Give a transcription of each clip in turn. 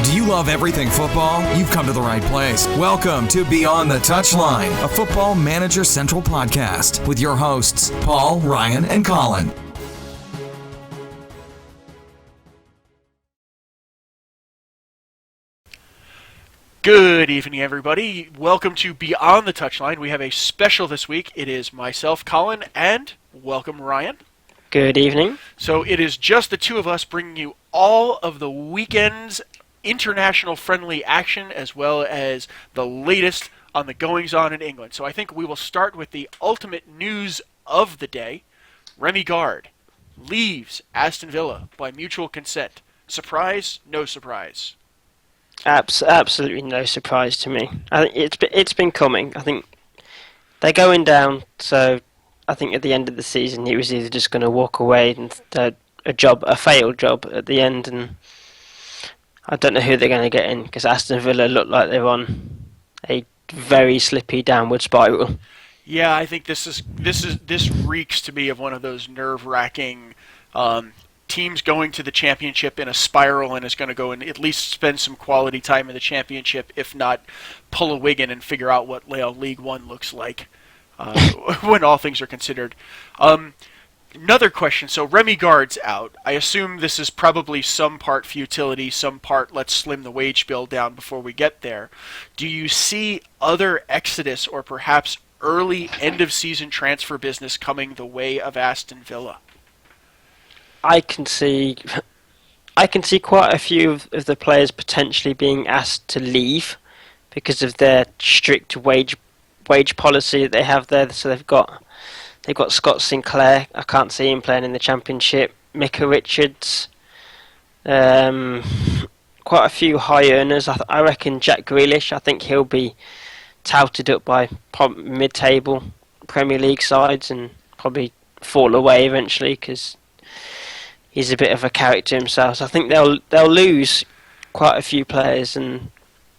Do you love everything football? You've come to the right place. Welcome to Beyond the Touchline, a Football Manager Central podcast with your hosts, Paul, Ryan, and Colin. Good evening, everybody. Welcome to Beyond the Touchline. We have a special this week. It is myself, Colin, and welcome, Ryan. Good evening. So it is just the two of us bringing you all of the weekend's international friendly action as well as the latest on the goings-on in England. So I think we will start with the ultimate news of the day. Remy Gard leaves Aston Villa by mutual consent. Surprise? No surprise. Absolutely no surprise to me. I think it's been coming. I think they're going down, so I think at the end of the season he was either just going to walk away and a failed job at the end, and I don't know who they're going to get in because Aston Villa look like they're on a very slippy downward spiral. Yeah, I think this reeks to me of one of those nerve-wracking teams going to the championship in a spiral and is going to go and at least spend some quality time in the championship, if not pull a Wigan and figure out what League One looks like when all things are considered. Another question. So Remy Gard's out. I assume this is probably some part futility, some part let's slim the wage bill down before we get there. Do you see other exodus or perhaps early end-of-season transfer business coming the way of Aston Villa? I can see quite a few of the players potentially being asked to leave because of their strict wage policy that they have there. So they've got Scott Sinclair. I can't see him playing in the Championship. Micah Richards. Quite a few high earners. I reckon Jack Grealish. I think he'll be touted up by mid-table Premier League sides and probably fall away eventually because he's a bit of a character himself. So I think they'll lose quite a few players, and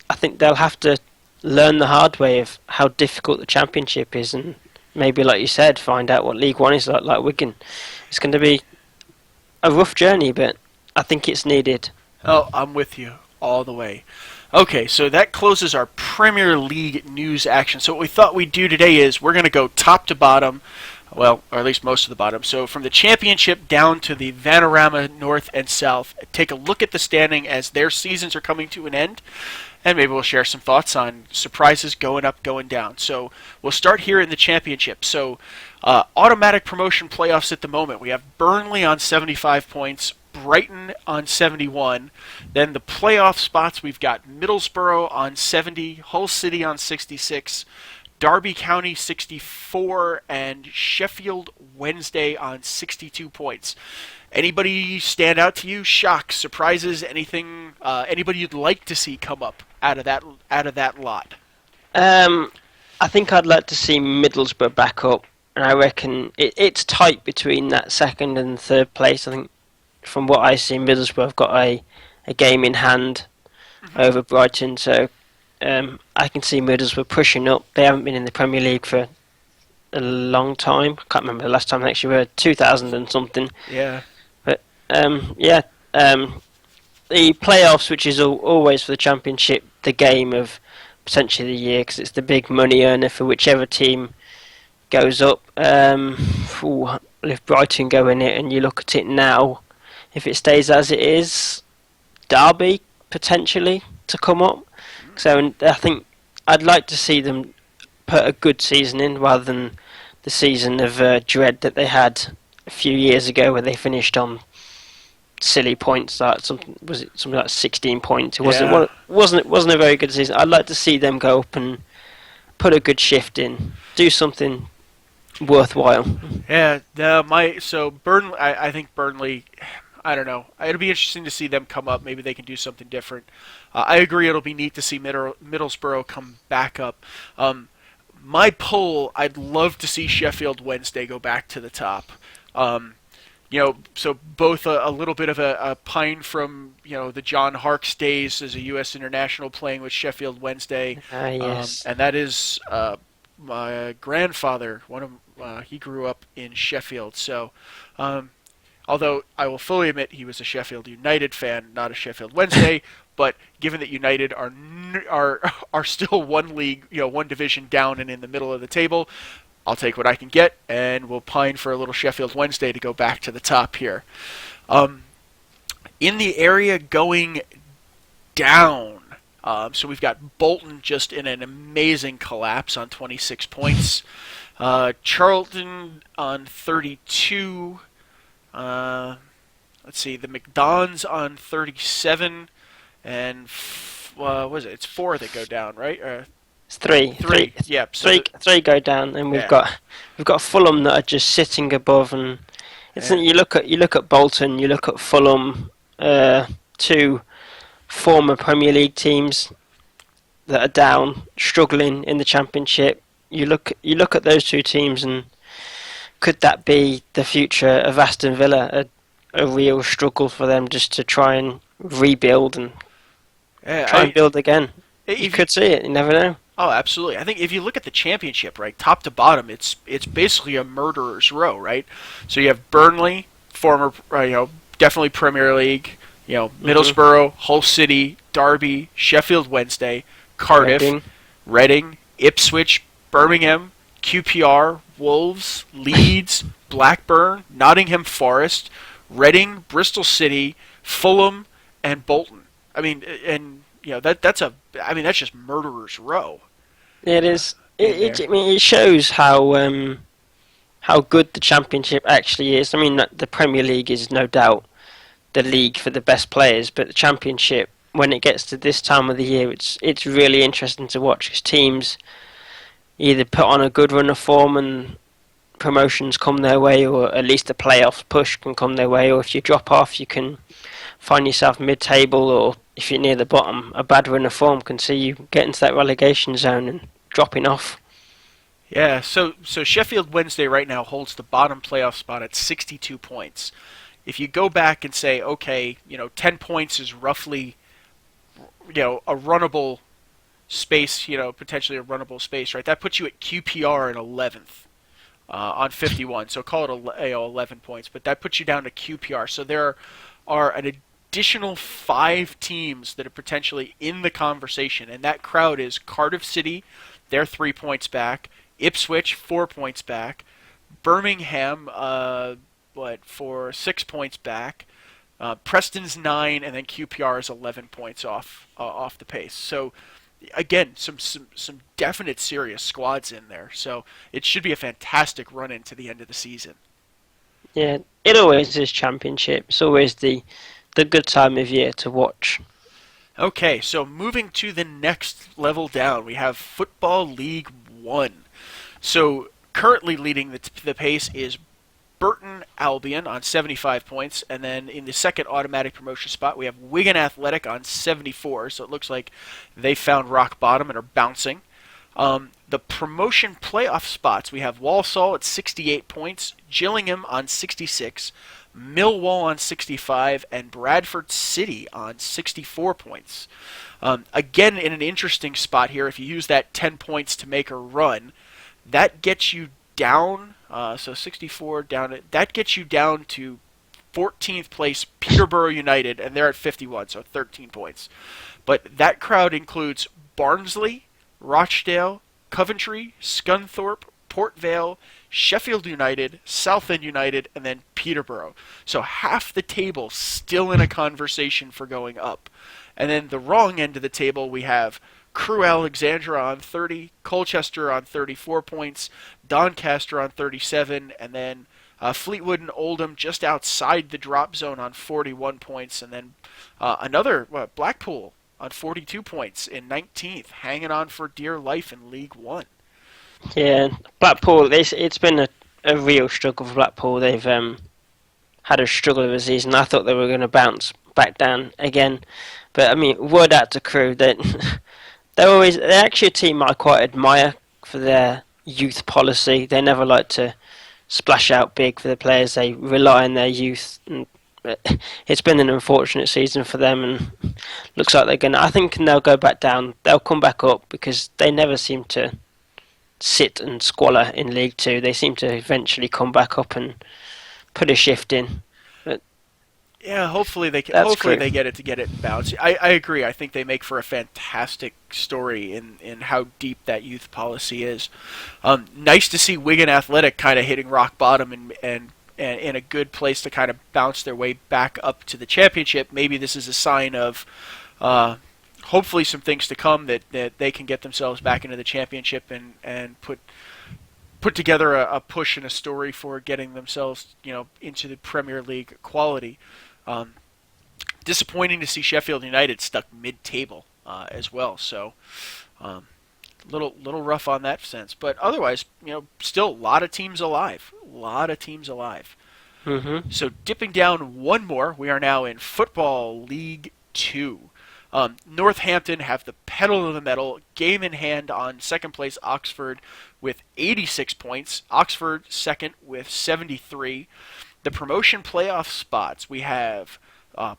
I think they'll have to learn the hard way of how difficult the Championship is, and maybe, like you said, find out what League One is like Wigan. It's going to be a rough journey, but I think it's needed. Oh, I'm with you all the way. Okay, so that closes our Premier League news action. So what we thought we'd do today is we're going to go top to bottom. Well, or at least most of the bottom. So from the Championship down to the Vanarama North and South, take a look at the standing as their seasons are coming to an end, and maybe we'll share some thoughts on surprises going up, going down. So we'll start here in the Championship. So automatic promotion playoffs at the moment. We have Burnley on 75 points, Brighton on 71. Then the playoff spots, we've got Middlesbrough on 70, Hull City on 66, Derby County 64, and Sheffield Wednesday on 62 points. Anybody stand out to you? Shocks, surprises, anything? Anybody you'd like to see come up out of that lot? I think I'd like to see Middlesbrough back up, and I reckon it's tight between that second and third place. I think from what I see, Middlesbrough have got a game in hand over Brighton, so I can see Middlesbrough pushing up. They haven't been in the Premier League for a long time. I can't remember the last time they actually were, 2000 and something. Yeah. But the playoffs, which is always for the Championship, the game of potentially the year because it's the big money earner for whichever team goes up. If Brighton go in it and you look at it now, if it stays as it is, Derby potentially to come up. So I think I'd like to see them put a good season in rather than the season of dread that they had a few years ago where they finished on silly points, like something like 16 points. It wasn't a very good season. I'd like to see them go up and put a good shift in, do something worthwhile. Yeah, Burnley. I think Burnley. I don't know. It'll be interesting to see them come up. Maybe they can do something different. I agree. It'll be neat to see Middlesbrough come back up. My pull, I'd love to see Sheffield Wednesday go back to the top. So both a little bit of a pine from the John Harkes days as a U.S. international playing with Sheffield Wednesday. Yes. And that is my grandfather. He grew up in Sheffield, so. Although I will fully admit he was a Sheffield United fan, not a Sheffield Wednesday. But given that United are still one league, one division down and in the middle of the table, I'll take what I can get, and we'll pine for a little Sheffield Wednesday to go back to the top here. In the area going down, so we've got Bolton just in an amazing collapse on 26 points. Charlton on 32. Let's see, the McDons on 37. And what is it? It's 4 that go down, right? It's 3. 3. Yeah. So three go down, and we've got Fulham that are just sitting above. And you look at Bolton, you look at Fulham, 2 former Premier League teams that are down, struggling in the Championship. You look at those 2 teams, and could that be the future of Aston Villa? A real struggle for them just to try and rebuild and try and build again. You could see it. You never know. Oh, absolutely. I think if you look at the Championship, right, top to bottom, it's basically a murderer's row, right? So you have Burnley, former, definitely Premier League, Middlesbrough, Hull City, Derby, Sheffield Wednesday, Cardiff, Reading, Ipswich, Birmingham, QPR, Wolves, Leeds, Blackburn, Nottingham Forest, Reading, Bristol City, Fulham, and Bolton. I mean, and that's just murderer's row. It is. It shows how good the Championship actually is. I mean, the Premier League is no doubt the league for the best players, but the Championship, when it gets to this time of the year, it's really interesting to watch, because teams either put on a good run of form and promotions come their way, or at least a playoff push can come their way, or if you drop off, you can find yourself mid-table, or if you're near the bottom, a bad run of form can see you get into that relegation zone and dropping off. Yeah, so Sheffield Wednesday right now holds the bottom playoff spot at 62 points. If you go back and say, okay, 10 points is roughly, a runnable space, potentially a runnable space, right? That puts you at QPR in 11th on 51. So call it 11 points, but that puts you down to QPR. So there are an additional 5 teams that are potentially in the conversation, and that crowd is Cardiff City, they're 3 points back, Ipswich 4 points back, Birmingham for 6 points back, Preston's 9, and then QPR is 11 points off the pace. So again, some definite serious squads in there. So it should be a fantastic run into the end of the season. Yeah, it always is Championship. It's always the good time of year to watch. Okay, so moving to the next level down, we have Football League 1. So currently leading the pace is Burton Albion on 75 points, and then in the second automatic promotion spot we have Wigan Athletic on 74, so it looks like they found rock bottom and are bouncing. The promotion playoff spots, we have Walsall at 68 points, Gillingham on 66, Millwall on 65, and Bradford City on 64 points. Again, in an interesting spot here, if you use that 10 points to make a run, that gets you down, so 64 down, that gets you down to 14th place Peterborough United, and they're at 51, so 13 points. But that crowd includes Barnsley, Rochdale, Coventry, Scunthorpe, Port Vale, Sheffield United, Southend United, and then Peterborough. So half the table still in a conversation for going up. And then the wrong end of the table, we have Crewe Alexandra on 30, Colchester on 34 points, Doncaster on 37, and then Fleetwood and Oldham just outside the drop zone on 41 points, and then Blackpool on 42 points in 19th, hanging on for dear life in League One. Yeah, Blackpool, it's been a real struggle for Blackpool. They've had a struggle of a season. I thought they were going to bounce back down again. But, I mean, word out to Crewe that they're actually a team I quite admire for their youth policy. They never like to splash out big for the players. They rely on their youth. And it's been an unfortunate season for them, and looks like I think they'll go back down. They'll come back up because they never seem to sit and squalor in League Two. They seem to eventually come back up and put a shift in. Yeah, hopefully they can. That's Hopefully true. they get it balanced. I agree. I think they make for a fantastic story in how deep that youth policy is. Nice to see Wigan Athletic kind of hitting rock bottom and in a good place to kind of bounce their way back up to the championship. Maybe this is a sign of hopefully some things to come that they can get themselves back into the championship and put together a push and a story for getting themselves into the Premier League quality. Disappointing to see Sheffield United stuck mid-table as well. So, little rough on that sense. But otherwise, still a lot of teams alive. Mm-hmm. So dipping down one more, we are now in Football League 2. Northampton have the pedal to the metal, game in hand on second place Oxford with 86 points. Oxford second with 73. The promotion playoff spots, we have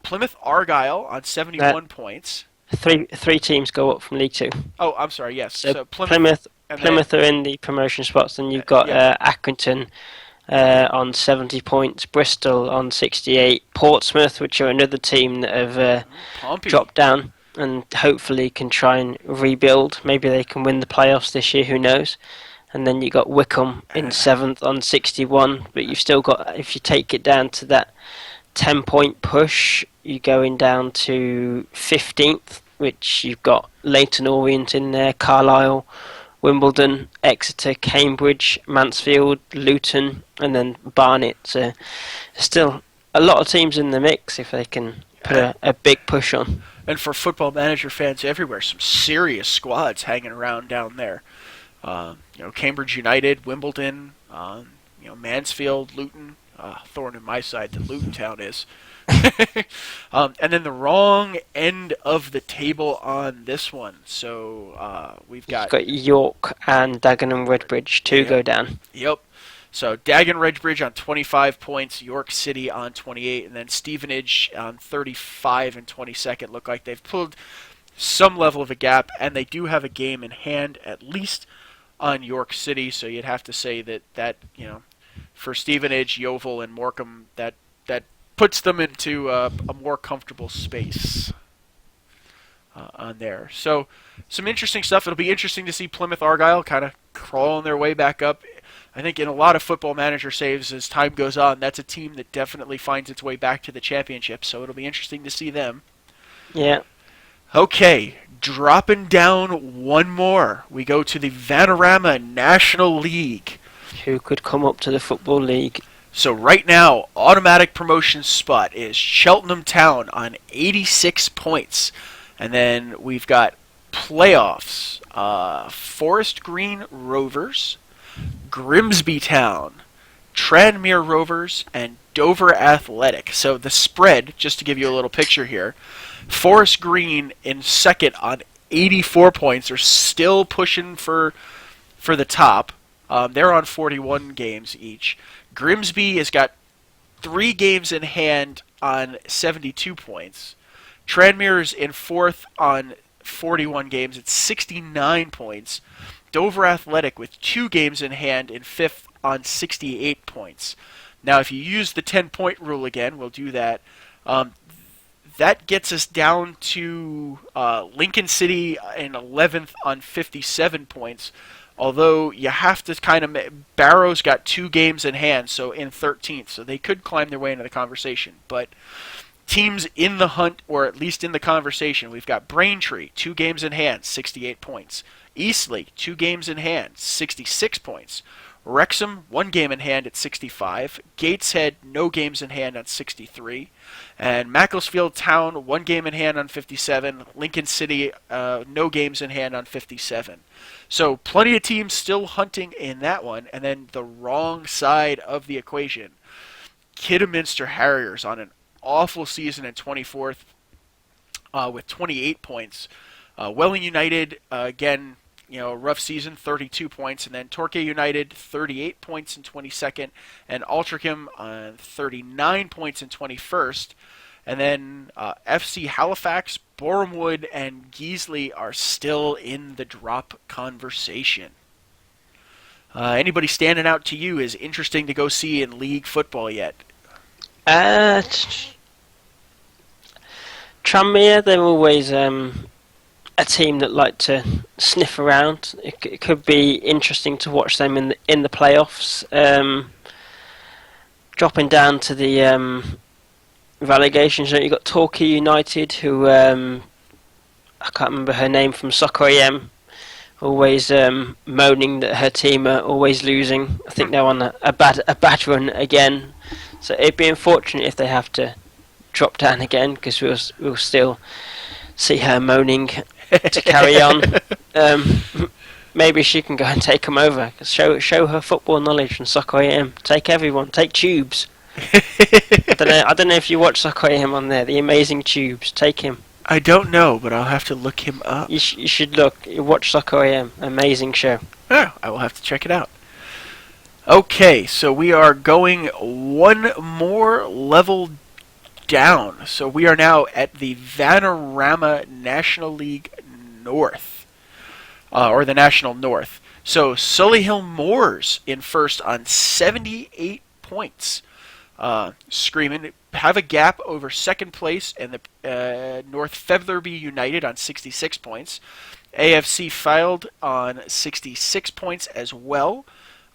Plymouth Argyle on 71 points. Three teams go up from League Two. Oh, I'm sorry, yes. So Plymouth are in the promotion spots, and you've got Accrington on 70 points, Bristol on 68, Portsmouth, which are another team that have dropped down and hopefully can try and rebuild. Maybe they can win the playoffs this year, who knows. And then you got Wickham in 7th on 61, but you've still got, if you take it down to that 10-point push, you're going down to 15th, which you've got Leyton Orient in there, Carlisle, Wimbledon, Exeter, Cambridge, Mansfield, Luton, and then Barnet. So still a lot of teams in the mix if they can put a big push on. And for Football Manager fans everywhere, some serious squads hanging around down there. Cambridge United, Wimbledon, Mansfield, Luton. Thorn in my side that Luton Town is. And then the wrong end of the table on this one. So we've got York and Dagenham Redbridge go down. Yep. So Dagenham Redbridge on 25 points, York City on 28, and then Stevenage on 35 and 22nd. Look like they've pulled some level of a gap, and they do have a game in hand at least on York City. So you'd have to say that for Stevenage, Yeovil, and Morecambe, that puts them into a more comfortable space on there. So some interesting stuff. It'll be interesting to see Plymouth Argyle kind of crawling their way back up. I think in a lot of Football Manager saves as time goes on, that's a team that definitely finds its way back to the championship. So it'll be interesting to see them. Yeah. Okay, dropping down one more. We go to the Vanarama National League. Who could come up to the Football League? So right now, automatic promotion spot is Cheltenham Town on 86 points. And then we've got playoffs. Forest Green Rovers, Grimsby Town, Tranmere Rovers, and Dover Athletic. So the spread, just to give you a little picture here, Forest Green in second on 84 points are still pushing for the top. They're on 41 games each. Grimsby has got 3 games in hand on 72 points. Tranmere's in 4th on 41 games at 69 points. Dover Athletic with 2 games in hand in 5th on 68 points. Now, if you use the 10-point rule again, we'll do that. That gets us down to Lincoln City in 11th on 57 points. Although you have to kind of... Barrow's got 2 games in hand, so in 13th. So they could climb their way into the conversation. But teams in the hunt, or at least in the conversation, we've got Braintree, 2 games in hand, 68 points. Eastleigh, 2 games in hand, 66 points. Wrexham, 1 game in hand at 65. Gateshead, no games in hand on 63. And Macclesfield Town, 1 game in hand on 57. Lincoln City, no games in hand on 57. So plenty of teams still hunting in that one. And then the wrong side of the equation, Kidderminster Harriers on an awful season in 24th with 28 points. Welling United, again, rough season, 32 points. And then Torquay United, 38 points in 22nd. And Altrincham, 39 points in 21st. And then FC Halifax, Borehamwood, and Guiseley are still in the drop conversation. Anybody standing out to you as interesting to go see in league football yet? Tranmere, they're always a team that like to sniff around. It could be interesting to watch them in the playoffs. Dropping down to the relegation zone, you've got Torquay United, who I can't remember her name from Soccer AM. Always moaning that her team are always losing. I think they're on a bad run again. So it'd be unfortunate if they have to drop down again, because we'll still see her moaning to carry on. Maybe she can go and take them over. Show her football knowledge from Soccer AM. Take everyone. Take Tubes. I don't know if you watch Soccer AM on there. The amazing Tubes. Take him. I don't know, but I'll have to look him up. You should look. You watch Soccer AM. Amazing show. Oh, I will have to check it out. Okay, so we are going one more level down. So we are now at the Vanarama National League North, or the National North. So Solihull Moors in first on 78 points. Screaming, have a gap over second place and the North Featherby United on 66 points. AFC Fylde on 66 points as well.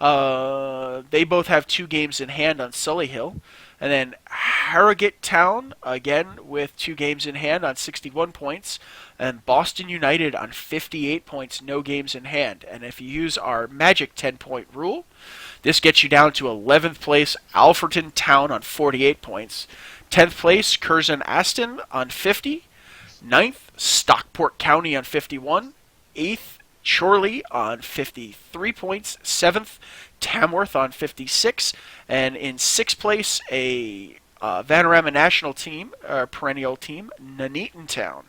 They both have 2 games in hand on Solihull. And then Harrogate Town, again, with 2 games in hand on 61 points. And Boston United on 58 points, no games in hand. And if you use our magic 10-point rule, this gets you down to 11th place, Alfreton Town on 48 points. 10th place, Curzon Aston on 50. 9th, Stockport County on 51. 8th, Chorley on 53 points. 7th, Tamworth on 56. And in 6th place, a Vanarama national team, perennial team, Nuneaton Town.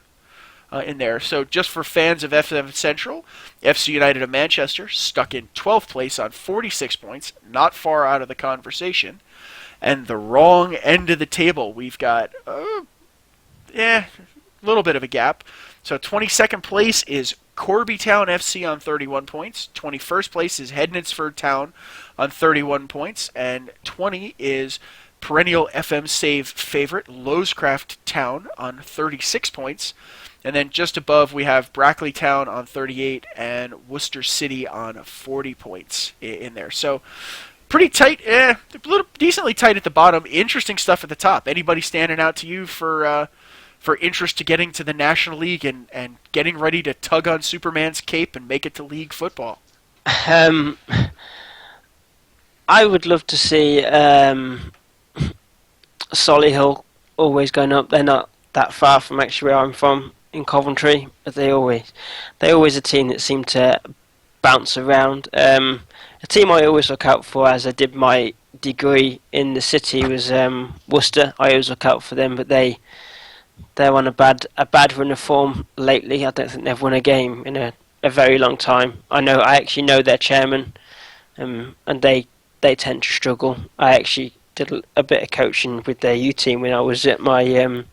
In there. So just for fans of FM Central, FC United of Manchester stuck in 12th place on 46 points, not far out of the conversation. And the wrong end of the table, we've got a little bit of a gap. So 22nd place is Corby Town FC on 31 points. 21st place is Hednesford Town on 31 points. And 20 is perennial FM save favorite Lowescraft Town on 36 points. And then just above, we have Brackley Town on 38 and Worcester City on 40 points in there. So pretty tight, a little decently tight at the bottom. Interesting stuff at the top. Anybody standing out to you for interest to getting to the National League and getting ready to tug on Superman's cape and make it to league football? I would love to see Solihull always going up. They're not that far from actually where I'm from, in Coventry, but they're always a team that seem to bounce around. A team I always look out for, as I did my degree in the city, was Worcester. I always look out for them, but they're on a bad run of form lately. I don't think they've won a game in a very long time. I actually know their chairman, and they tend to struggle. I actually did a bit of coaching with their U team when I was at my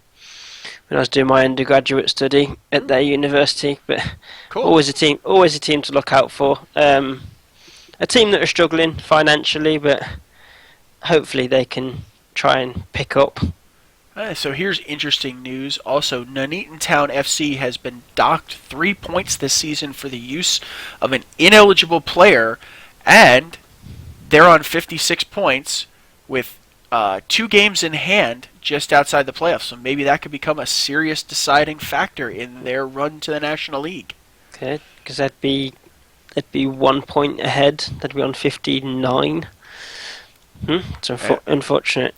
when I was doing my undergraduate study at their university. But cool. always a team to look out for. A team that are struggling financially, but hopefully they can try and pick up. So here's interesting news. Also, Nuneaton Town FC has been docked 3 points this season for the use of an ineligible player, and they're on 56 points with 2 games in hand just outside the playoffs. So maybe that could become a serious deciding factor in their run to the National League. Okay, because they'd be 1 point ahead. They'd be on 59. It's unfortunate.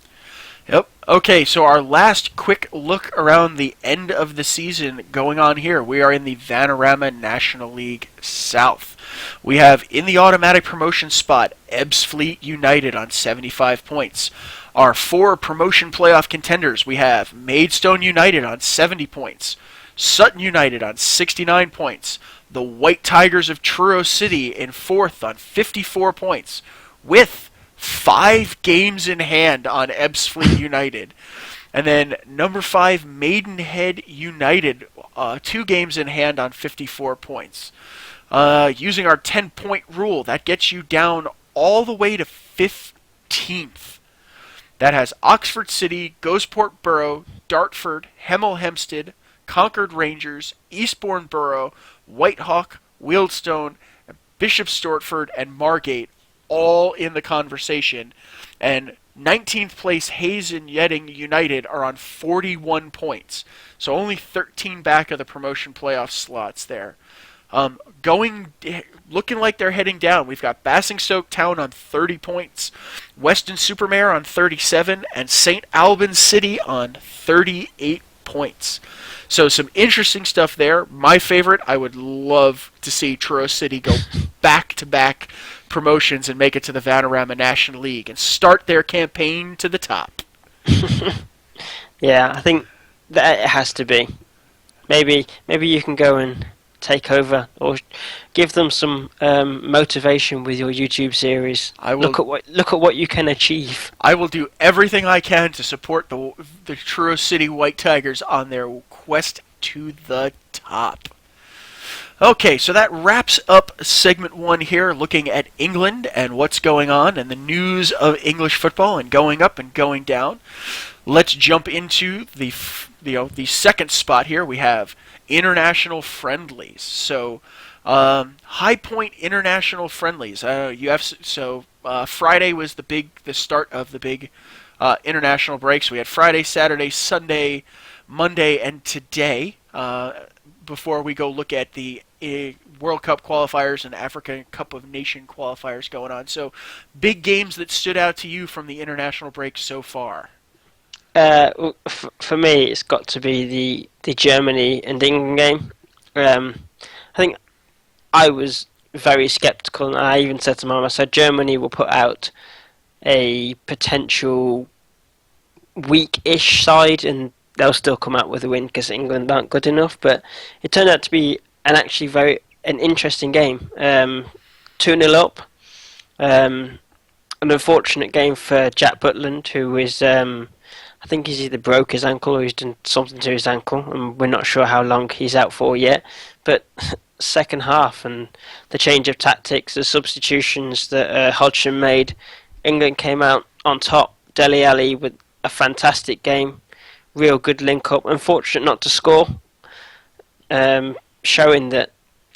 Yep. Okay, so our last quick look around the end of the season going on here. We are in the Vanarama National League South. We have in the automatic promotion spot Ebbsfleet United on 75 points. Our 4 promotion playoff contenders, we have Maidstone United on 70 points. Sutton United on 69 points. The White Tigers of Truro City in 4th on 54 points. With 5 games in hand on Ebbsfleet United. And then number 5, Maidenhead United, 2 games in hand on 54 points. Using our 10-point rule, that gets you down all the way to 15th. That has Oxford City, Gosport Borough, Dartford, Hemel Hempstead, Concord Rangers, Eastbourne Borough, Whitehawk, Wealdstone, Bishop Stortford, and Margate all in the conversation. And 19th place Hayes and Yedding United are on 41 points. So only 13 back of the promotion playoff slots there. Looking like they're heading down. We've got Basingstoke Town on 30 points, Weston-super-Mare on 37, and St. Albans City on 38 points. So some interesting stuff there. My favorite, I would love to see Truro City go back-to-back promotions and make it to the Vanarama National League and start their campaign to the top. Yeah, I think that it has to be. Maybe you can go and take over or give them some motivation with your YouTube series. Look at what you can achieve. I will do everything I can to support the Truro City White Tigers on their quest to the top. Okay, so that wraps up segment 1 here, looking at England and what's going on and the news of English football and going up and going down. Let's jump into the second spot here. We have international friendlies. So High Point international friendlies. Friday was the start of the big international breaks. We had Friday, Saturday, Sunday, Monday, and today. Before we go look at the World Cup qualifiers and African Cup of Nation qualifiers going on. So, big games that stood out to you from the international break so far. For me, it's got to be the Germany and England game. I think I was very sceptical, and I even said to Mum, I said Germany will put out a potential weak-ish side, and they'll still come out with a win because England aren't good enough. But it turned out to be an interesting game. 2-0 up. An unfortunate game for Jack Butland, who is I think he's either broke his ankle or he's done something to his ankle, and we're not sure how long he's out for yet. But second half and the change of tactics, the substitutions that Hodgson made, England came out on top. Dele Alli with a fantastic game, real good link-up. Unfortunate not to score, showing that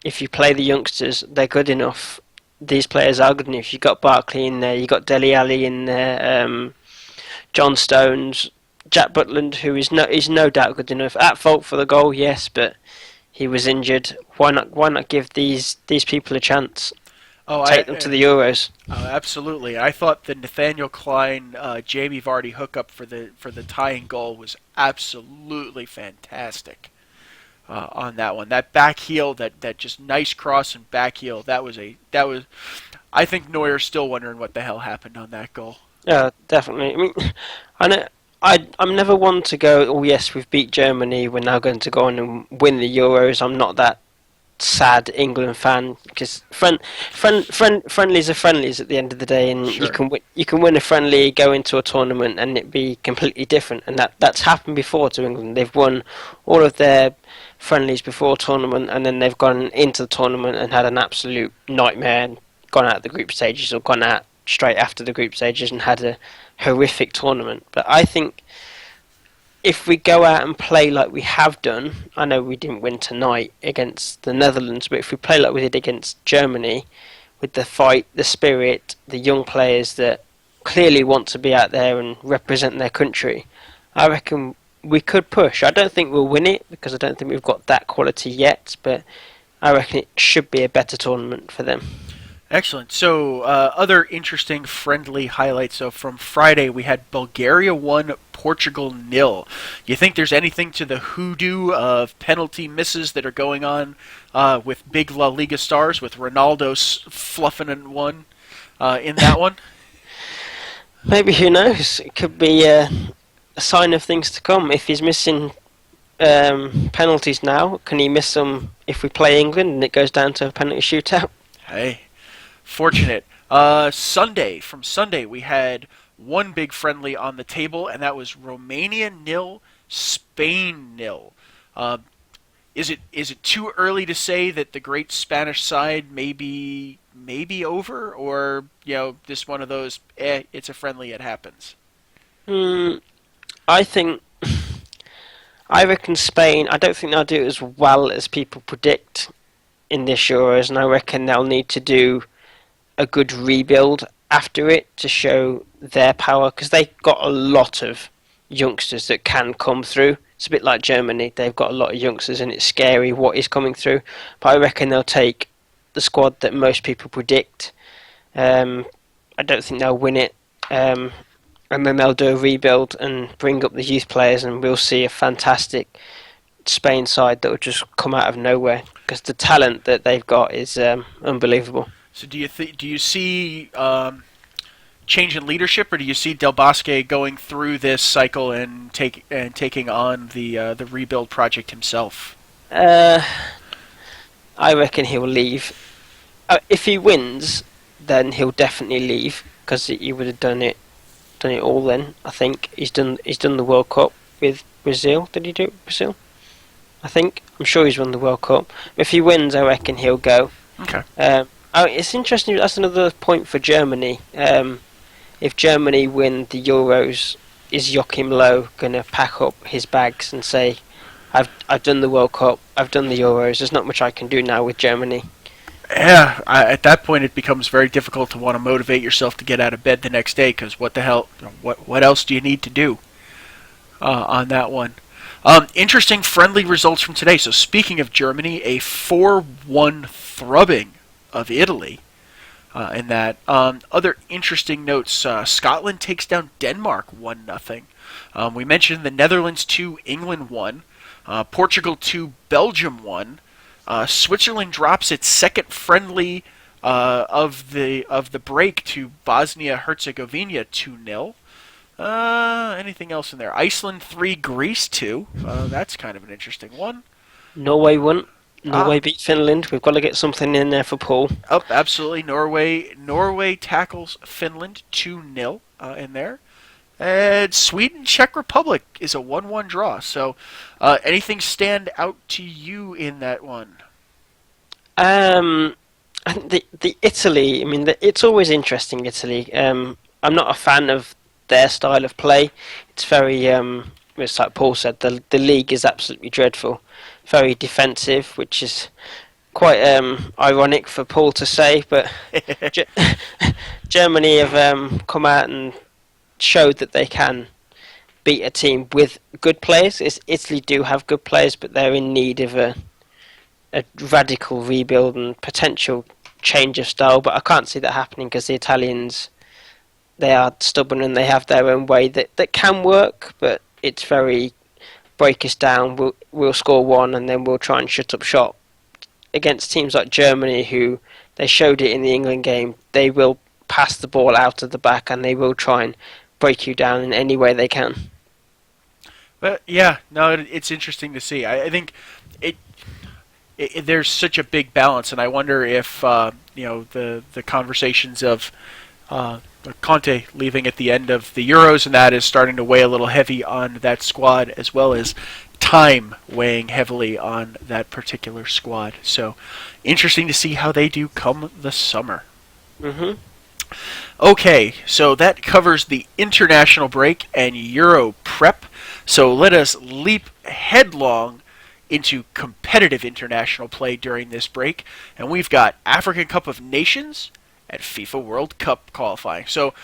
if you play the youngsters, they're good enough. These players are good enough. You've got Barkley in there, you've got Dele Alli in there, John Stones, Jack Butland, who is no doubt good enough. At fault for the goal, yes, but he was injured. Why not give these people a chance? Take them to the Euros. Absolutely. I thought the Nathaniel Klein, Jamie Vardy hookup for the tying goal was absolutely fantastic. On that one, that back heel, that just nice cross and back heel, that was. I think Neuer's still wondering what the hell happened on that goal. Yeah, definitely. I mean, I'm never one to go, oh yes, we've beat Germany, we're now going to go on and win the Euros. I'm not that sad England fan, because friendlies are friendlies at the end of the day, and sure. you can win a friendly, go into a tournament, and it be completely different. And that's happened before to England. They've won all of their friendlies before tournament, and then they've gone into the tournament and had an absolute nightmare, and gone out of the group stages or gone out straight after the group stages and had a horrific tournament. But I think if we go out and play like we have done, I know we didn't win tonight against the Netherlands, but if we play like we did against Germany, with the fight, the spirit, the young players that clearly want to be out there and represent their country, I reckon we could push. I don't think we'll win it, because I don't think we've got that quality yet, but I reckon it should be a better tournament for them. Excellent. So, other interesting friendly highlights. So, from Friday, we had Bulgaria 1, Portugal 0. You think there's anything to the hoodoo of penalty misses that are going on with big La Liga stars, with Ronaldo fluffing in one in that one? Maybe, who knows? It could be a sign of things to come. If he's missing penalties now, can he miss them if we play England and it goes down to a penalty shootout? Hey. Fortunate. From Sunday, we had one big friendly on the table, and that was Romania 0, Spain 0. Is it too early to say that the great Spanish side may be over, or this one of those? It's a friendly, it happens. I think I reckon Spain. I don't think they'll do it as well as people predict in this Euros, and I reckon they'll need to do a good rebuild after it to show their power, because they've got a lot of youngsters that can come through. It's a bit like Germany; they've got a lot of youngsters, and it's scary what is coming through. But I reckon they'll take the squad that most people predict. I don't think they'll win it. And then they'll do a rebuild and bring up the youth players, and we'll see a fantastic Spain side that will just come out of nowhere, because the talent that they've got is unbelievable. So do you see change in leadership, or do you see Del Bosque going through this cycle and taking on the rebuild project himself? I reckon he'll leave. If he wins, then he'll definitely leave, because he would have done it all then. I think he's done the World Cup with Brazil. Did he do it with Brazil? I'm sure he's won the World Cup. If he wins, I reckon he'll go. Okay. It's interesting. That's another point for Germany. If Germany win the Euros, is Joachim Löw going to pack up his bags and say, "I've done the World Cup. I've done the Euros. There's not much I can do now with Germany." Yeah, at that point it becomes very difficult to want to motivate yourself to get out of bed the next day, because what the hell, what else do you need to do on that one? Interesting friendly results from today. So speaking of Germany, a 4-1 thrubbing of Italy in that. Other interesting notes, Scotland takes down Denmark 1-0. We mentioned the Netherlands 2, England 1. Portugal 2, Belgium 1. Switzerland drops its second friendly of the break to Bosnia-Herzegovina 2-0. Anything else in there? Iceland 3, Greece 2. That's kind of an interesting one. Norway won. Norway beat Finland. We've got to get something in there for Paul. Oh, absolutely. Norway tackles Finland 2-0 in there. And Sweden, Czech Republic is a 1-1 draw. So, anything stand out to you in that one? The Italy. I mean, it's always interesting. Italy. I'm not a fan of their style of play. It's very. It's like Paul said. The league is absolutely dreadful. Very defensive, which is quite ironic for Paul to say. But Germany have come out and showed that they can beat a team with good players. Italy do have good players, but they're in need of a radical rebuild and potential change of style. But I can't see that happening, because the Italians, they are stubborn and they have their own way that can work, but it's very break us down, we'll score one and then we'll try and shut up shop. Against teams like Germany, who they showed it in the England game, they will pass the ball out of the back and they will try and break you down in any way they can. But yeah, no, it's interesting to see. I think there's such a big balance, and I wonder if the conversations of Conte leaving at the end of the Euros and that is starting to weigh a little heavy on that squad, as well as time weighing heavily on that particular squad. So interesting to see how they do come the summer. Mm-hmm. Okay, so that covers the international break and Euro prep. So let us leap headlong into competitive international play during this break. And we've got African Cup of Nations at FIFA World Cup qualifying. So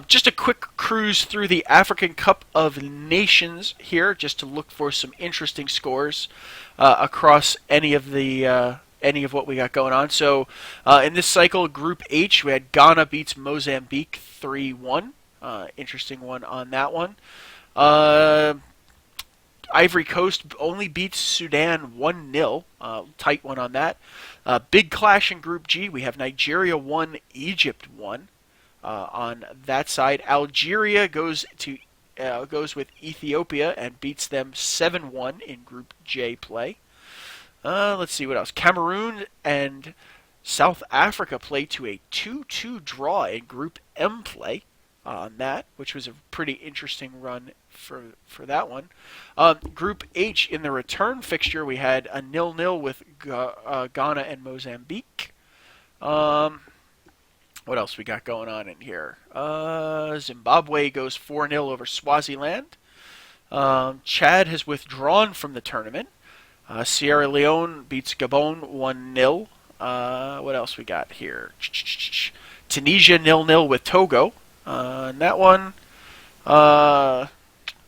just a quick cruise through the African Cup of Nations here, just to look for some interesting scores across any of what we got going on. So in this cycle, Group H, we had Ghana beats Mozambique 3-1. Interesting one on that one. Ivory Coast only beats Sudan 1-0. Tight one on that. Big clash in Group G. We have Nigeria 1, Egypt 1 on that side. Algeria goes with Ethiopia and beats them 7-1 in Group J play. Let's see what else. Cameroon and South Africa play to a 2-2 draw in Group M play on that, which was a pretty interesting run for that one. Group H, in the return fixture, we had a 0-0 with Ghana and Mozambique. What else we got going on in here? Zimbabwe goes 4-0 over Swaziland. Chad has withdrawn from the tournament. Sierra Leone beats Gabon 1-0. What else we got here? Tunisia 0-0 with Togo. And that one,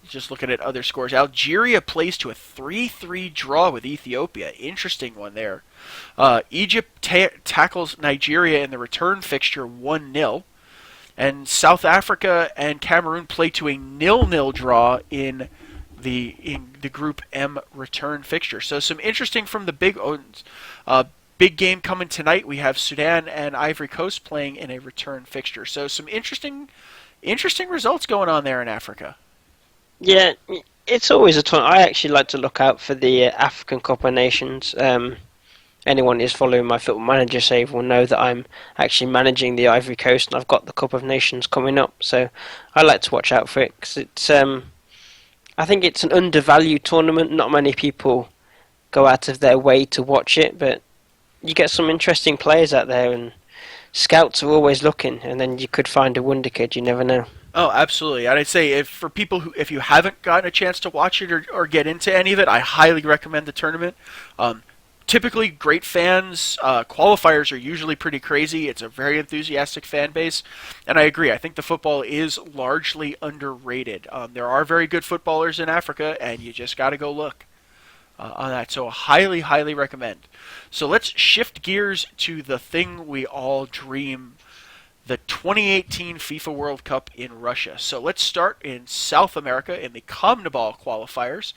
just looking at other scores. Algeria plays to a 3-3 draw with Ethiopia. Interesting one there. Egypt tackles Nigeria in the return fixture 1-0. And South Africa and Cameroon play to a 0-0 draw in the Group M return fixture. So some interesting from the big game coming tonight. We have Sudan and Ivory Coast playing in a return fixture. So some interesting results going on there in Africa. Yeah, it's always a tournament. I actually like to look out for the African Cup of Nations. Anyone who's following my Football Manager save will know that I'm actually managing the Ivory Coast, and I've got the Cup of Nations coming up. So I like to watch out for it because it's. I think it's an undervalued tournament. Not many people go out of their way to watch it, but you get some interesting players out there, and scouts are always looking. And then you could find a wonder kid. You never know. Oh, absolutely. And I'd say for people if you haven't gotten a chance to watch it or get into any of it, I highly recommend the tournament. Typically, great fans. Qualifiers are usually pretty crazy. It's a very enthusiastic fan base. And I agree. I think the football is largely underrated. There are very good footballers in Africa, and you just got to go look on that. So highly, highly recommend. So let's shift gears to the thing we all dream, the 2018 FIFA World Cup in Russia. So let's start in South America in the CONMEBOL qualifiers.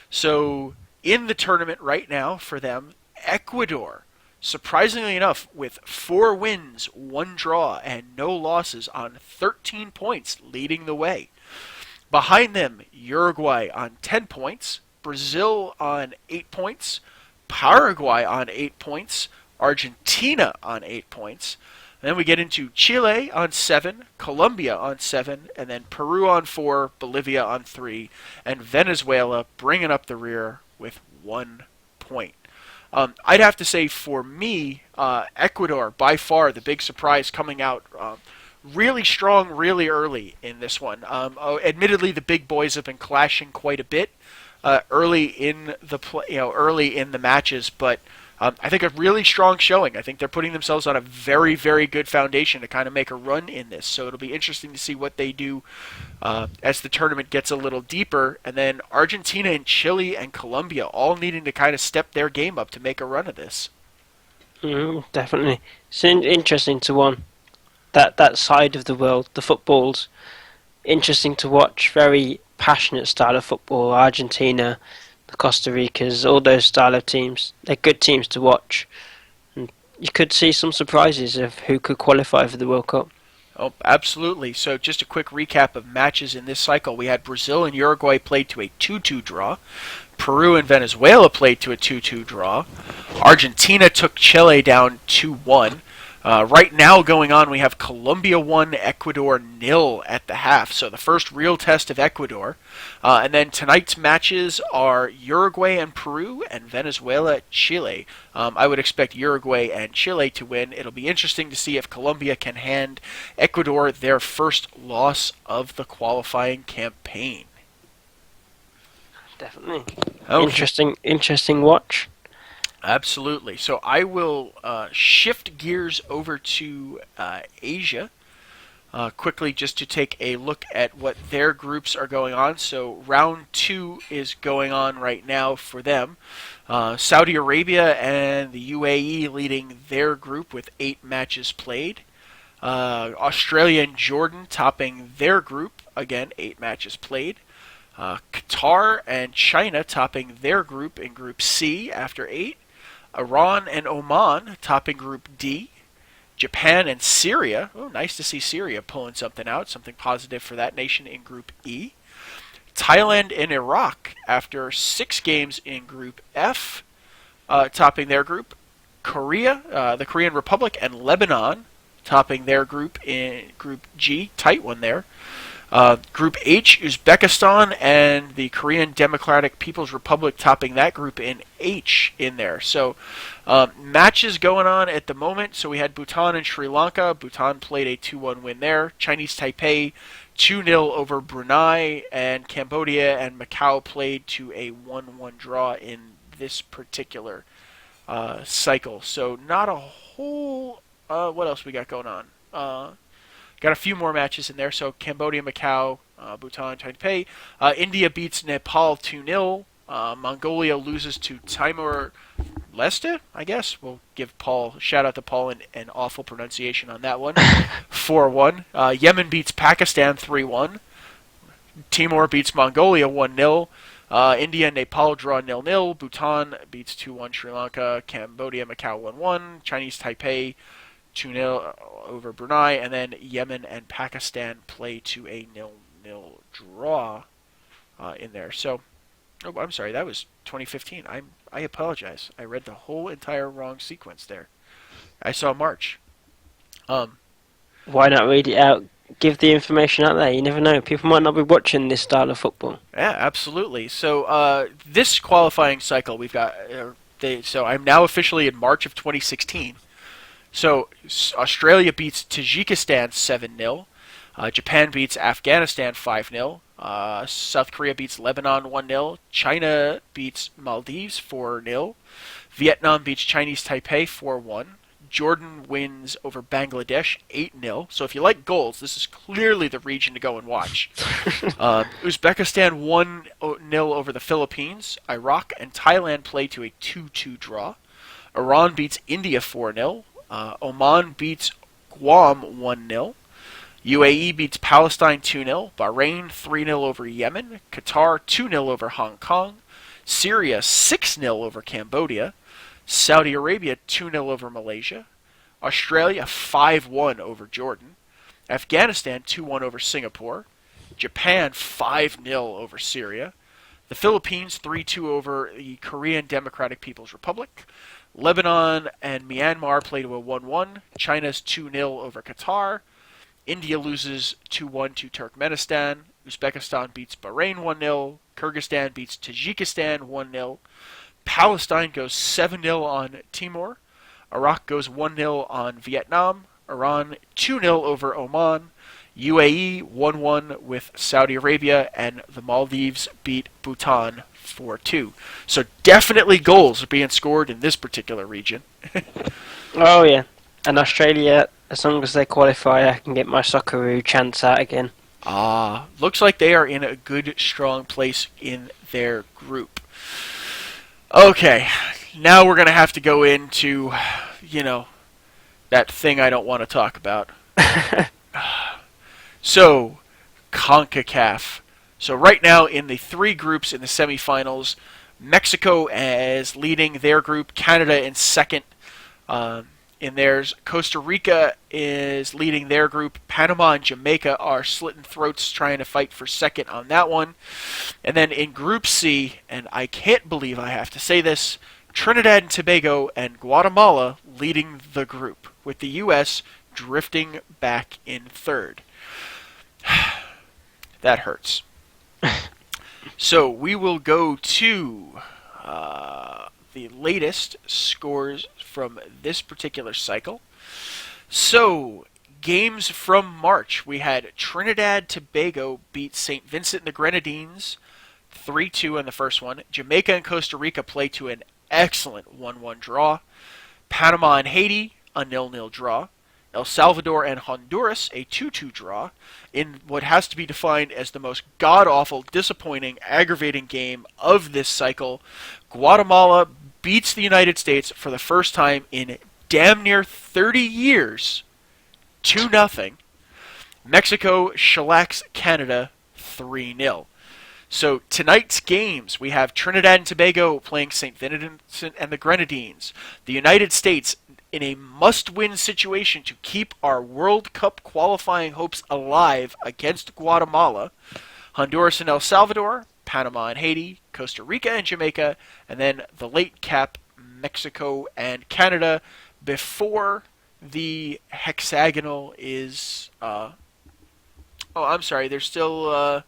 So in the tournament right now for them, Ecuador, surprisingly enough, with 4 wins, 1 draw, and no losses on 13 points, leading the way. Behind them, Uruguay on 10 points, Brazil on 8 points, Paraguay on 8 points, Argentina on 8 points. Then we get into Chile on 7, Colombia on 7, and then Peru on 4, Bolivia on 3, and Venezuela bringing up the rear with 1 point. I'd have to say for me, Ecuador, by far the big surprise coming out really strong really early in this one. Admittedly, the big boys have been clashing quite a bit early in the matches, but I think a really strong showing. I think they're putting themselves on a very, very good foundation to kind of make a run in this. So it'll be interesting to see what they do as the tournament gets a little deeper. And then Argentina and Chile and Colombia all needing to kind of step their game up to make a run of this. Definitely. It's interesting to one. That side of the world, the football's interesting to watch. Very passionate style of football. Argentina, the Costa Ricas, all those style of teams. They're good teams to watch. And you could see some surprises of who could qualify for the World Cup. Oh, absolutely. So just a quick recap of matches in this cycle. We had Brazil and Uruguay played to a 2-2 draw. Peru and Venezuela played to a 2-2 draw. Argentina took Chile down 2-1. Right now going on, we have Colombia 1, Ecuador 0 at the half. So the first real test of Ecuador. And then tonight's matches are Uruguay and Peru and Venezuela, Chile. I would expect Uruguay and Chile to win. It'll be interesting to see if Colombia can hand Ecuador their first loss of the qualifying campaign. Definitely. Okay. Interesting watch. Absolutely. So I will shift gears over to Asia quickly just to take a look at what their groups are going on. So round 2 is going on right now for them. Saudi Arabia and the UAE leading their group with 8 matches played. Australia and Jordan topping their group, again 8 matches played. Qatar and China topping their group in Group C after 8. Iran and Oman topping Group D. Japan and Syria. Oh, nice to see Syria pulling something out, something positive for that nation in Group E. Thailand and Iraq after 6 games in Group F, topping their group. Korea, the Korean Republic, and Lebanon topping their group in Group G. Tight one there. Group H, Uzbekistan and the Korean Democratic People's Republic topping that group in H in there. So matches going on at the moment. So we had Bhutan and Sri Lanka. Bhutan played a 2-1 win there. Chinese Taipei 2-0 over Brunei, and Cambodia and Macau played to a 1-1 draw in this particular cycle. So not a whole... what else we got going on? Got a few more matches in there. So Cambodia, Macau, Bhutan, Taipei. India beats Nepal 2-0. Mongolia loses to Timor-Leste, I guess. We'll give Paul, shout out to Paul, an awful pronunciation on that one. 4-1. Yemen beats Pakistan 3-1. Timor beats Mongolia 1-0. India and Nepal draw 0-0. Bhutan beats 2-1 Sri Lanka. Cambodia, Macau 1-1. Chinese Taipei 2-0 over Brunei, and then Yemen and Pakistan play to a 0-0 draw in there. So, oh, I'm sorry, that was 2015. I apologize. I read the whole entire wrong sequence there. I saw March. Why not read it out? Give the information out there. You never know. People might not be watching this style of football. Yeah, absolutely. So this qualifying cycle, we've got. So I'm now officially in March of 2016. So Australia beats Tajikistan 7-0. Japan beats Afghanistan 5-0. South Korea beats Lebanon 1-0. China beats Maldives 4-0. Vietnam beats Chinese Taipei 4-1. Jordan wins over Bangladesh 8-0. So if you like goals, this is clearly the region to go and watch. Uzbekistan 1-0 over the Philippines. Iraq and Thailand play to a 2-2 draw. Iran beats India 4-0. Oman beats Guam 1-0. UAE beats Palestine 2-0. Bahrain 3-0 over Yemen. Qatar 2-0 over Hong Kong. Syria 6-0 over Cambodia. Saudi Arabia 2-0 over Malaysia. Australia 5-1 over Jordan. Afghanistan 2-1 over Singapore. Japan 5-0 over Syria. The Philippines 3-2 over the Korean Democratic People's Republic. Lebanon and Myanmar play to a 1-1. China's 2-0 over Qatar. India loses 2-1 to Turkmenistan. Uzbekistan beats Bahrain 1-0. Kyrgyzstan beats Tajikistan 1-0. Palestine goes 7-0 on Timor. Iraq goes 1-0 on Vietnam. Iran 2-0 over Oman. UAE 1-1 with Saudi Arabia, and the Maldives beat Bhutan 4-2. So definitely goals are being scored in this particular region. Oh yeah, and Australia, as long as they qualify, I can get my Socceroo chance out again. Looks like they are in a good, strong place in their group. Okay, now we're going to have to go into, that thing I don't want to talk about. So, CONCACAF. So right now in the three groups in the semifinals, Mexico is leading their group, Canada in second in theirs. Costa Rica is leading their group. Panama and Jamaica are slitting throats trying to fight for second on that one. And then in Group C, and I can't believe I have to say this, Trinidad and Tobago and Guatemala leading the group, with the U.S. drifting back in third. That hurts. So we will go to the latest scores from this particular cycle. So, games from March. We had Trinidad Tobago beat St. Vincent and the Grenadines 3-2 in the first one. Jamaica and Costa Rica play to an excellent 1-1 draw. Panama and Haiti, a 0-0 draw. El Salvador and Honduras, a 2-2 draw, in what has to be defined as the most god-awful, disappointing, aggravating game of this cycle. Guatemala beats the United States for the first time in damn near 30 years, 2-0. Mexico shellacks Canada 3-0. So tonight's games, we have Trinidad and Tobago playing St. Vincent and the Grenadines. The United States in a must-win situation to keep our World Cup qualifying hopes alive against Guatemala. Honduras and El Salvador, Panama and Haiti, Costa Rica and Jamaica, and then the late cap, Mexico and Canada, before the hexagonal is Oh, I'm sorry. There's still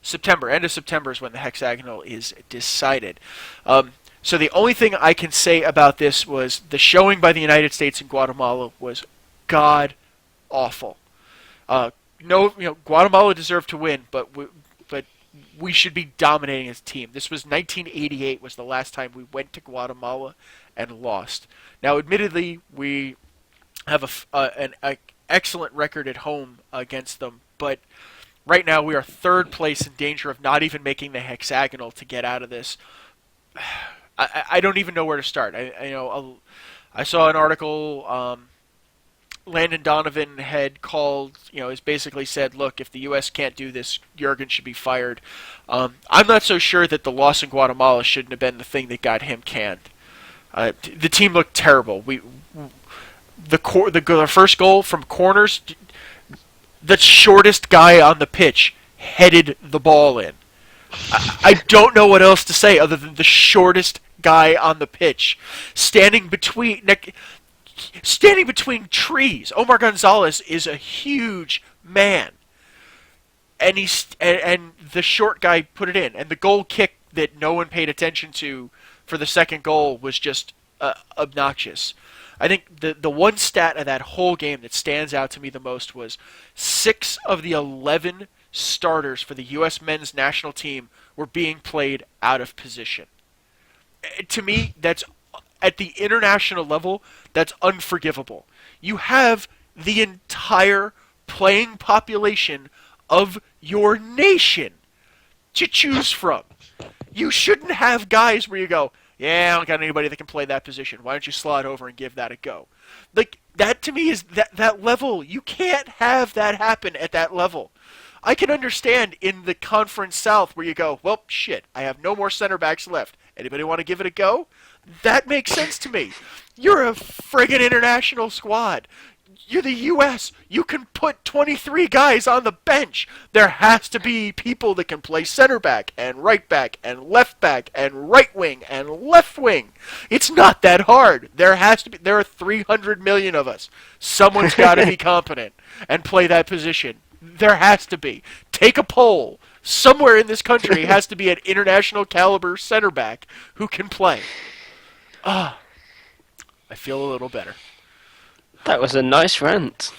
September. End of September is when the hexagonal is decided. So the only thing I can say about this was the showing by the United States and Guatemala was god awful. No, Guatemala deserved to win, but we should be dominating as a team. This was 1988 was the last time we went to Guatemala and lost. Now, admittedly, we have an excellent record at home against them, but right now we are third place in danger of not even making the hexagonal to get out of this. I don't even know where to start. I saw an article. Landon Donovan had called, has basically said, look, if the U.S. can't do this, Jurgen should be fired. I'm not so sure that the loss in Guatemala shouldn't have been the thing that got him canned. The team looked terrible. The first goal from corners, the shortest guy on the pitch headed the ball in. I don't know what else to say other than the shortest guy on the pitch, standing between trees. Omar Gonzalez is a huge man, and and the short guy put it in, and the goal kick that no one paid attention to for the second goal was just obnoxious. I think the one stat of that whole game that stands out to me the most was 6 of the 11 starters for the U.S. men's national team were being played out of position. To me, that's at the international level, that's unforgivable. You have the entire playing population of your nation to choose from. You shouldn't have guys where you go, yeah, I don't got anybody that can play that position. Why don't you slide over and give that a go? Like, that to me is that level. You can't have that happen at that level. I can understand in the Conference South where you go, well, shit, I have no more center backs left. Anybody want to give it a go? That makes sense to me. You're a friggin' international squad. You're the U.S. You can put 23 guys on the bench. There has to be people that can play center back and right back and left back and right wing and left wing. It's not that hard. There are 300 million of us. Someone's got to be competent and play that position. There has to be. Take a poll. Somewhere in this country has to be an international caliber center back who can play. I feel a little better. That was a nice rant.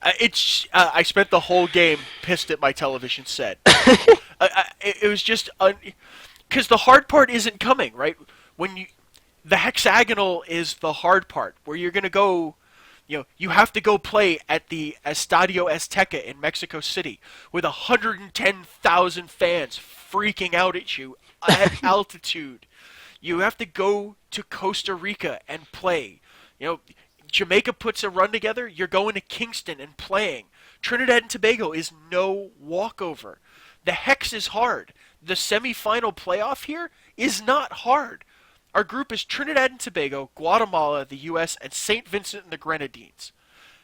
I spent the whole game pissed at my television set. It was just because the hard part isn't coming, right? The hexagonal is the hard part, where you're gonna go. You have to go play at the Estadio Azteca in Mexico City with 110,000 fans freaking out at you at altitude. You have to go to Costa Rica and play. Jamaica puts a run together, you're going to Kingston and playing. Trinidad and Tobago is no walkover. The hex is hard. The semifinal playoff here is not hard. Our group is Trinidad and Tobago, Guatemala, the U.S., and St. Vincent and the Grenadines.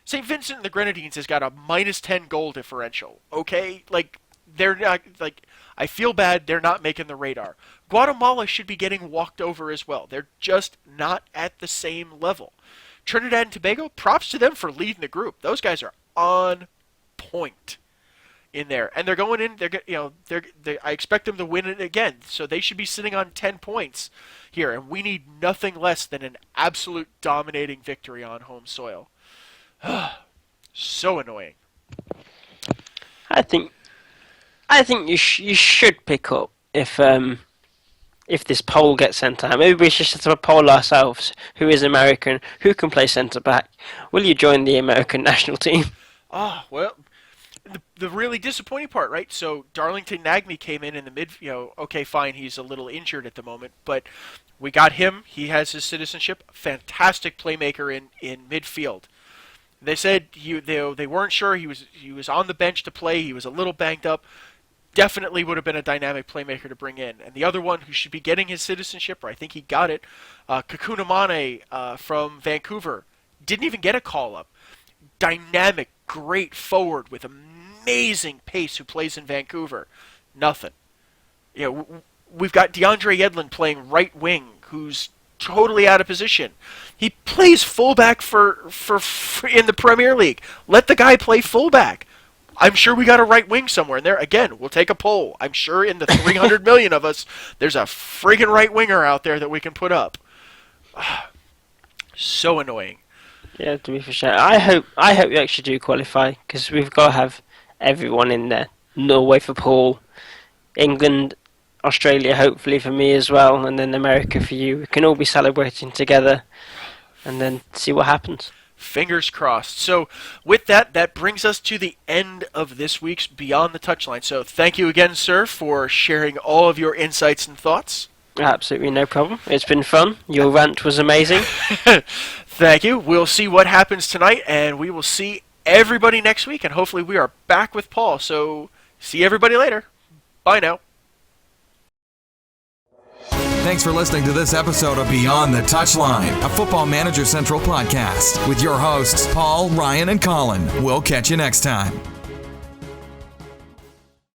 St. Vincent and the Grenadines has got a -10 goal differential, okay? They're not, I feel bad they're not making the radar. Guatemala should be getting walked over as well. They're just not at the same level. Trinidad and Tobago, props to them for leading the group. Those guys are on point in there, and they're going in. I expect them to win it again, so they should be sitting on 10 points here, and we need nothing less than an absolute dominating victory on home soil. So annoying. I think you should pick up if this poll gets sent out. Maybe we should set up a poll ourselves. Who is American? Who can play centre back? Will you join the American national team? Well, the really disappointing part, right? So Darlington Nagbe came in the mid. Okay, fine, he's a little injured at the moment, but we got him. He has his citizenship. Fantastic playmaker in midfield. They said they weren't sure. He was on the bench to play. He was a little banged up. Definitely would have been a dynamic playmaker to bring in. And the other one who should be getting his citizenship, or I think he got it, Kakuna Mane from Vancouver, didn't even get a call-up. Dynamic, great forward with amazing pace who plays in Vancouver. Nothing. We've got DeAndre Yedlin playing right wing, who's totally out of position. He plays fullback for in the Premier League. Let the guy play fullback. I'm sure we got a right wing somewhere in there. Again, we'll take a poll. I'm sure in the 300 million of us, there's a friggin' right winger out there that we can put up. So annoying. Yeah, to be for sure. I hope we actually do qualify, because we've got to have everyone in there. Norway for Paul, England, Australia hopefully for me as well, and then America for you. We can all be celebrating together and then see what happens. Fingers crossed. So with that, that brings us to the end of this week's Beyond the Touchline. So thank you again, sir, for sharing all of your insights and thoughts. Absolutely no problem. It's been fun. Your rant was amazing. Thank you. We'll see what happens tonight, and we will see everybody next week, and hopefully we are back with Paul. So see everybody later. Bye now. Thanks for listening to this episode of Beyond the Touchline, a Football Manager Central podcast with your hosts, Paul, Ryan, and Colin. We'll catch you next time.